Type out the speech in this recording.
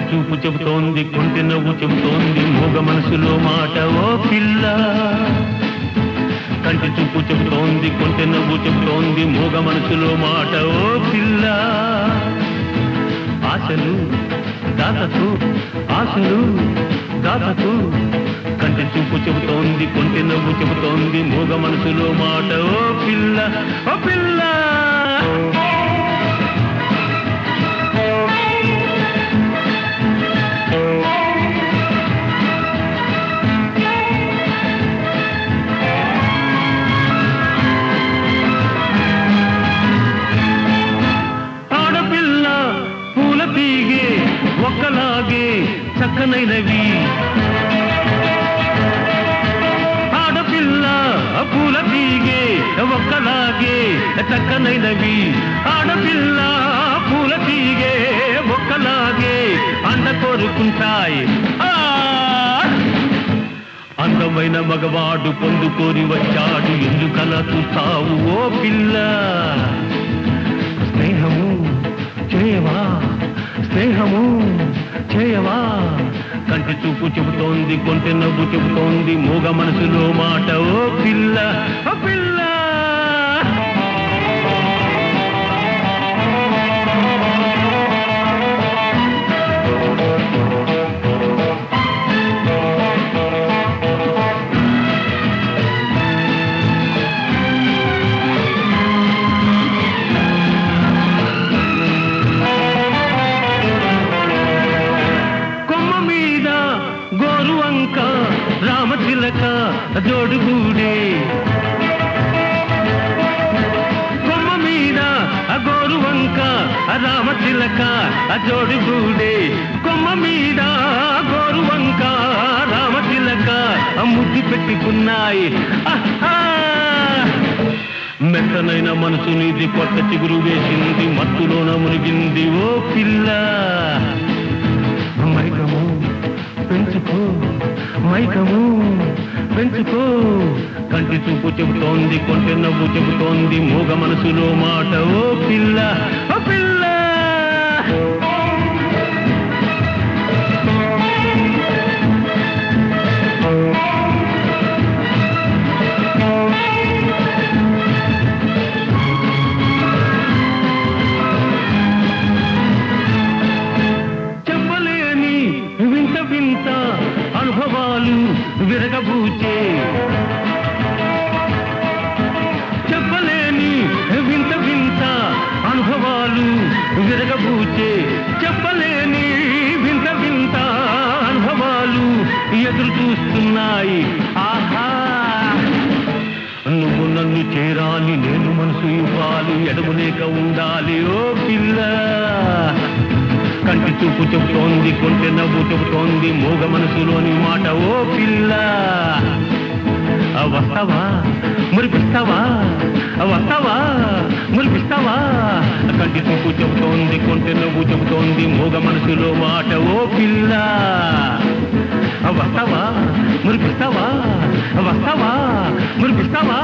చూపు చెబుతోంది, కొంటె నవ్వు చెబుతోంది, మూగ మనసులో మాట ఓ పిల్ల. కంటి చూపు చెబుతోంది, కొంటె నవ్వు చెబుతోంది, మూగ మనసులో మాట ఓ పిల్ల. ఆశలు దాతకు, ఆశలు దాతకు. కంటి చూపు చెబుతోంది, కొంటె నవ్వు చెబుతోంది, మూగ మనసులో మాట ఓ పిల్ల, ఓ పిల్ల. ఒక్కలాగే చక్కనైనవి ఆడపిల్ల పూల తీగే, ఒక్కలాగే చక్కనైనవి. ఆడపిల్ల పూల తీగే, ఒక్కలాగే అండ కోరుకుంటాయి. అందమైన మగవాడు పొందుకోరి వచ్చాడు, ఎందుకలా చూస్తావు ఓ పిల్ల. స్నేహము చేయవా, స్నేహము చేయవా. కంటి చూపు చెబుతోంది, కొంటె నవ్వు చెబుతోంది, మూగ మనసులో మాట ఓ పిల్ల, ఓ పిల్ల. గోరువంక రామచిలక జోడుగూడే, కొమ్మ మీద గోరువంక రామచిలక జోడుగూడే. కొమ్మ మీద గోరువంక రామచిలక ముద్దు పెట్టుకున్నాయి. మెత్తనైన మనసు నీది, కొత్త చిగురు వేసింది, మత్తులోన మునిగింది ఓ పిల్ల. మైకము పెంచుకో, మైకము పెంచుకో. కంటి చూపు చెబుతోంది, కొంటె నవ్వు చెబుతోంది, మూగ మనసులో మాట ఓ పిల్ల, ఓ పిల్ల. అనుభవాలు విరగబూచే, చెప్పలేని వింత వింత అనుభవాలు విరగబూచే. చెప్పలేని వింత వింత అనుభవాలు ఎదురు చూస్తున్నాయి. ఆహా, నువ్వు నన్ను చేరాలి, నేను మనసు ఇవ్వాలి, ఎడమలేక ఉండాలి ఓ పిల్ల. కంటి చూపు చెబుతోంది, కొంటె నవ్వు చెబుతోంది, మూగ మనసులోని మాట ఓ పిల్ల. వస్తావా మురిపిస్తావా, వస్తావా మురిపిస్తావా. కంటి చూపు చెబుతోంది, కొంటె నవ్వు చెబుతోంది, మూగ మనసులో మాట ఓ పిల్ల. వస్తావా మురిపిస్తావా, వస్తావా మురిపిస్తావా.